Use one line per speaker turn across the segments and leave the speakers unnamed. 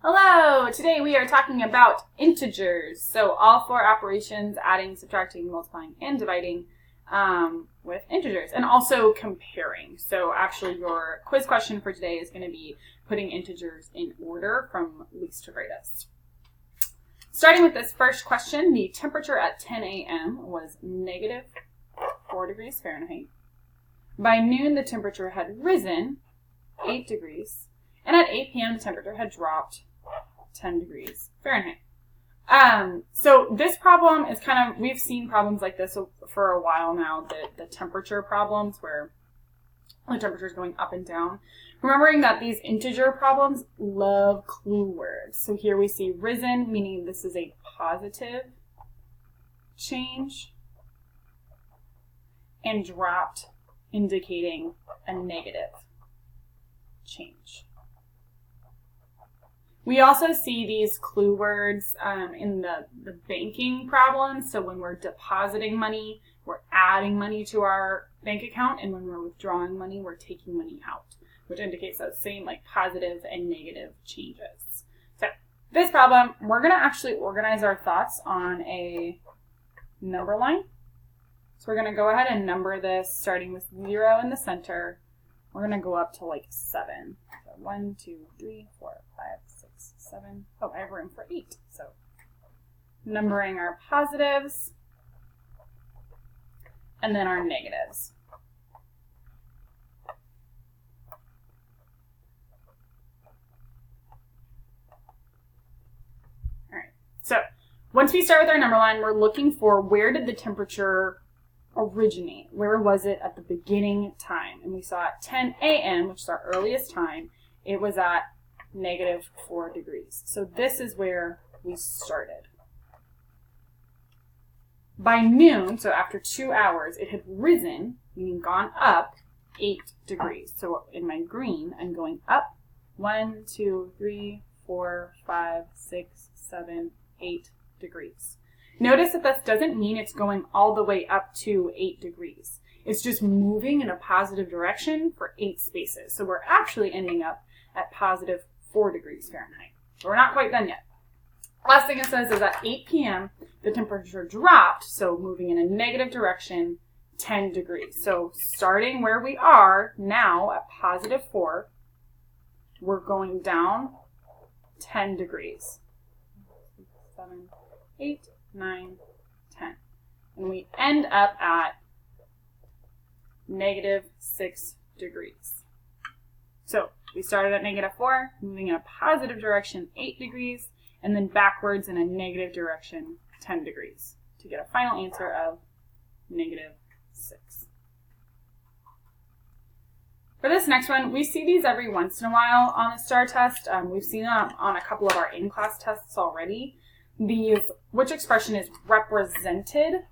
Hello! Today we are talking about integers. So all four operations, adding, subtracting, multiplying, and dividing with integers. And also comparing. So actually your quiz question for today is going to be putting integers in order from least to greatest. Starting with this first question, the temperature at 10 a.m. was negative 4 degrees Fahrenheit. By noon, the temperature had risen 8 degrees. And at 8 p.m., the temperature had dropped 10 degrees Fahrenheit. So this problem is kind of, we've seen problems like this for a while now, the temperature problems where the temperature is going up and down. Remembering that these integer problems love clue words. So here we see risen, meaning this is a positive change, and dropped, indicating a negative change. We also see these clue words in the banking problems. So when we're depositing money, we're adding money to our bank account, and when we're withdrawing money, we're taking money out, which indicates those same like positive and negative changes. So this problem, we're going to actually organize our thoughts on a number line. So we're going to go ahead and number this starting with 0 in the center. We're going to go up to like 7. So 1, 2, 3, 4, 5, 6, 7. Oh, I have room for 8. So numbering our positives and then our negatives. All right. So once we start with our number line, we're looking for where did the temperature originate? Where was it at the beginning time? And we saw at 10 a.m., which is our earliest time, it was at negative 4 degrees. So this is where we started. By noon, so after 2 hours, it had risen, meaning gone up 8 degrees. So in my green, I'm going up 1, 2, 3, 4, 5, 6, 7, 8 degrees. Notice that this doesn't mean it's going all the way up to 8 degrees. It's just moving in a positive direction for 8 spaces. So we're actually ending up at positive 4 degrees Fahrenheit. But we're not quite done yet. Last thing it says is at 8 p.m., the temperature dropped, so moving in a negative direction, 10 degrees. So starting where we are now at positive 4, we're going down 10 degrees. 7, 8, 9, 10. And we end up at negative 6 degrees. So we started at negative 4, moving in a positive direction 8 degrees, and then backwards in a negative direction 10 degrees to get a final answer of negative 6. For this next one, we see these every once in a while on the STAR test. We've seen them on a couple of our in-class tests already. Which expression is represented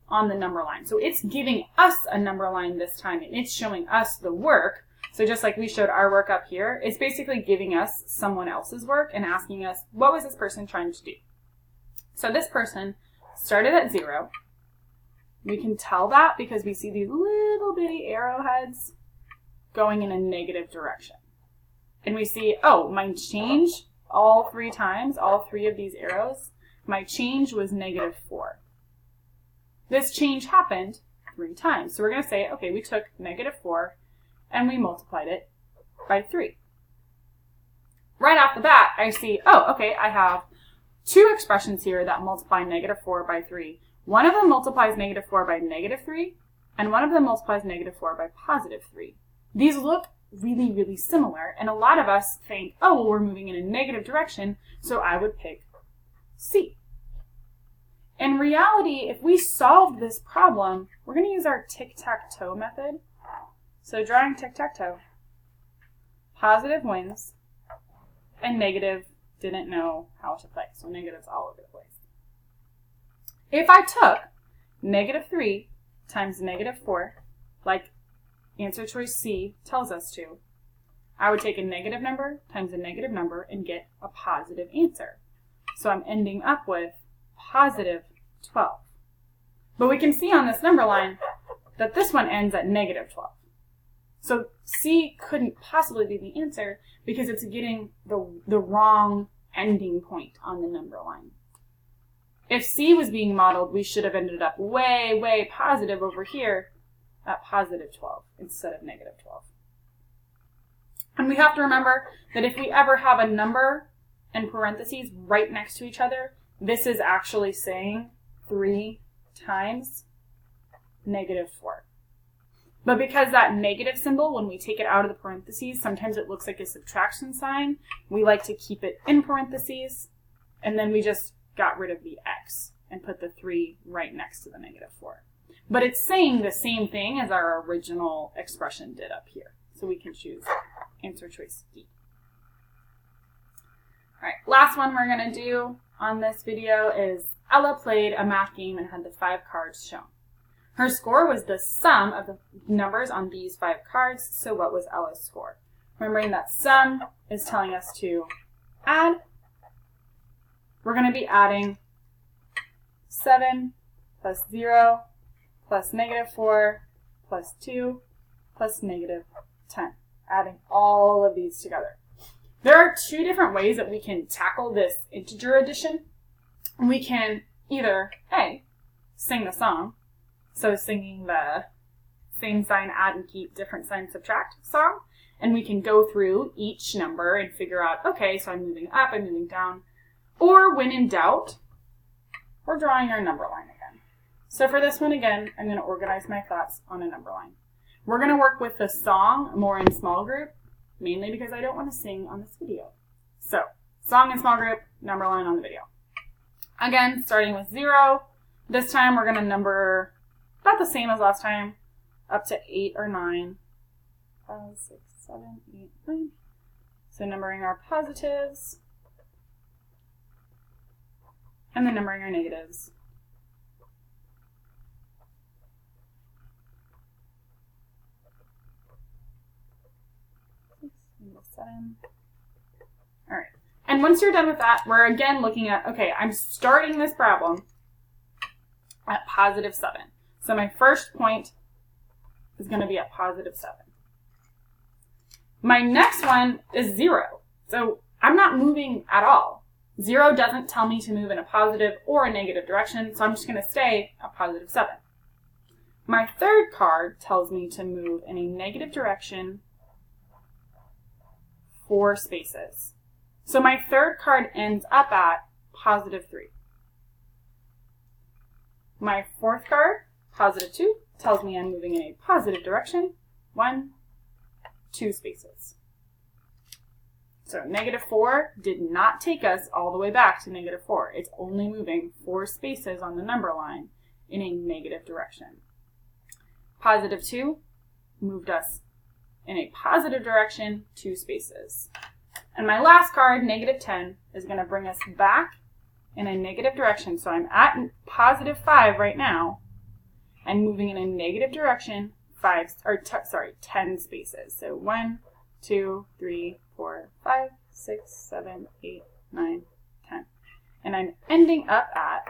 on the number line. So it's giving us a number line this time, and it's showing us the work. So just like we showed our work up here, it's basically giving us someone else's work and asking us, what was this person trying to do? So this person started at 0. We can tell that because we see these little bitty arrowheads going in a negative direction. And we see, oh, my change all 3 times, all 3 of these arrows, my change was negative 4. This change happened 3 times. So we're going to say, okay, we took negative 4 and we multiplied it by 3. Right off the bat, I see, oh, okay, I have 2 expressions here that multiply negative 4 by 3. One of them multiplies negative 4 by negative 3, and one of them multiplies negative 4 by positive 3. These look really, really similar, and a lot of us think, oh, well, we're moving in a negative direction, so I would pick C. In reality, if we solved this problem, we're going to use our tic-tac-toe method. So drawing tic-tac-toe, positive wins, and negative didn't know how to play, so negatives all over the place. If I took negative 3 times negative 4, like answer choice C tells us to, I would take a negative number times a negative number and get a positive answer. So I'm ending up with positive 12. But we can see on this number line that this one ends at negative 12. So C couldn't possibly be the answer because it's getting the wrong ending point on the number line. If C was being modeled, we should have ended up way, way positive over here at positive 12 instead of negative 12. And we have to remember that if we ever have a number and parentheses right next to each other, this is actually saying 3 times negative 4. But because that negative symbol, when we take it out of the parentheses, sometimes it looks like a subtraction sign, we like to keep it in parentheses, and then we just got rid of the x and put the 3 right next to the negative 4. But it's saying the same thing as our original expression did up here. So we can choose answer choice D. All right, last one we're going to do on this video is Ella played a math game and had the 5 cards shown. Her score was the sum of the numbers on these 5 cards, so what was Ella's score? Remembering that sum is telling us to add. We're going to be adding 7 plus 0 plus negative 4 plus 2 plus negative 10. Adding all of these together. There are 2 different ways that we can tackle this integer addition. We can either, A, sing the song, so singing the same sign add and keep, different sign subtract song, and we can go through each number and figure out, okay, so I'm moving up, I'm moving down. Or when in doubt, we're drawing our number line again. So for this one, again, I'm going to organize my thoughts on a number line. We're going to work with the song more in small group, mainly because I don't want to sing on this video. So, song in small group, number line on the video. Again, starting with 0. This time we're going to number about the same as last time, up to 8 or 9. 5, 6, 7, 8, 9. So numbering our positives. And then numbering our negatives. 6, 7. All right. And once you're done with that, we're again looking at, okay, I'm starting this problem at positive 7. So my first point is going to be at positive 7. My next one is 0. So I'm not moving at all. 0 doesn't tell me to move in a positive or a negative direction, so I'm just going to stay at positive 7. My third card tells me to move in a negative direction 4 spaces. So my third card ends up at positive 3. My fourth card, positive 2, tells me I'm moving in a positive direction 1, 2 spaces. So negative 4 did not take us all the way back to negative 4. It's only moving 4 spaces on the number line in a negative direction. Positive 2 moved us in a positive direction 2 spaces. And my last card, negative 10, is going to bring us back in a negative direction. So I'm at positive 5 right now and moving in a negative direction 10 spaces. So 1, 2, 3, 4, 5, 6, 7, 8, 9, 10. And I'm ending up at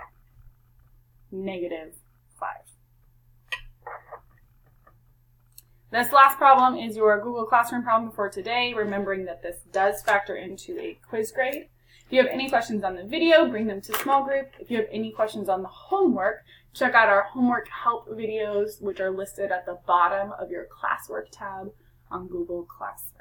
negative 5. This last problem is your Google Classroom problem for today, remembering that this does factor into a quiz grade. If you have any questions on the video, bring them to small group. If you have any questions on the homework, check out our homework help videos, which are listed at the bottom of your classwork tab on Google Classroom.